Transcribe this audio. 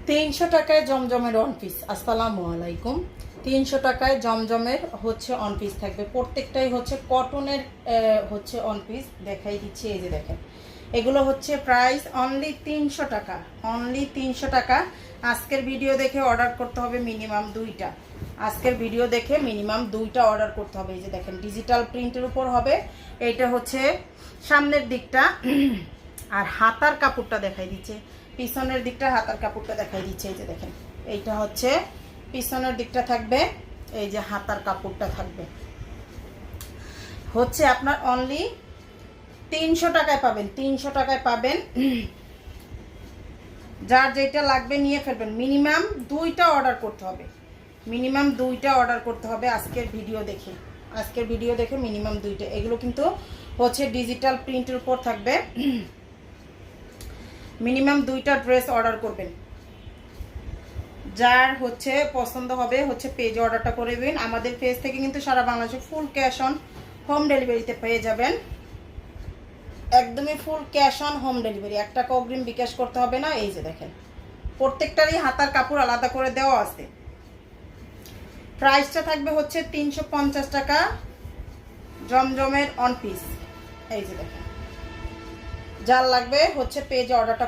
300 টাকায় জমজমের on piece. আসসালামু আলাইকুম। 300 টাকায় জমজমের হচ্ছে অন পিস থাকবে, প্রত্যেকটাই হচ্ছে কটনের হচ্ছে অন পিস। দেখাই দিচ্ছি, এই যে দেখেন, এগুলো হচ্ছে প্রাইস অনলি 300 টাকা, অনলি 300 টাকা। আজকের ভিডিও দেখে অর্ডার করতে হবে মিনিমাম 2টা। আজকের ভিডিও দেখে মিনিমাম 2টা অর্ডার করতে হবে। এই যে দেখেন, ডিজিটাল প্রিন্টের উপর হবে। এইটা হচ্ছে সামনের দিকটা, আর হাতার কাপড়টা দেখাই দিচ্ছে। পিছনের দিকটা হাতার কাপড়টা দেখাই দিচ্ছে। এই যে দেখেন, এইটা হচ্ছে পিছনের দিকটা থাকবে, এই যে হাতার কাপড়টা থাকবে। হচ্ছে আপনার অনলি 300 টাকায় পাবেন, 300 টাকায় পাবেন। যার যেটা লাগবে নিয়ে ফেলবেন। মিনিমাম 2টা অর্ডার করতে হবে, মিনিমাম 2টা অর্ডার করতে হবে আজকের ভিডিও দেখে। আজকের ভিডিও দেখে মিনিমাম 2টা। এগুলো কিন্তু হচ্ছে ডিজিটাল প্রিন্টের উপর থাকবে। মিনিমাম 2টা ড্রেস অর্ডার করবেন। যার হচ্ছে পছন্দ হবে হচ্ছে পেজে অর্ডারটা করে দিন। আমাদের পেজ থেকে কিন্তু সারা বাংলাদেশে ফুল ক্যাশ অন হোম ডেলিভারিতে পেয়ে যাবেন। একদমই full cash on home delivery, 1 টাকা অগ্রিম বিকাশ করতে হবে না। এই যে দেখেন, প্রত্যেকটারই হাতার কাপড় আলাদা করে দেওয়া আছে। প্রাইসটা থাকবে হচ্ছে 350 টাকা জমজমের অন পিস। এই যে দেখেন, যার লাগবে হচ্ছে পেজে অর্ডারটা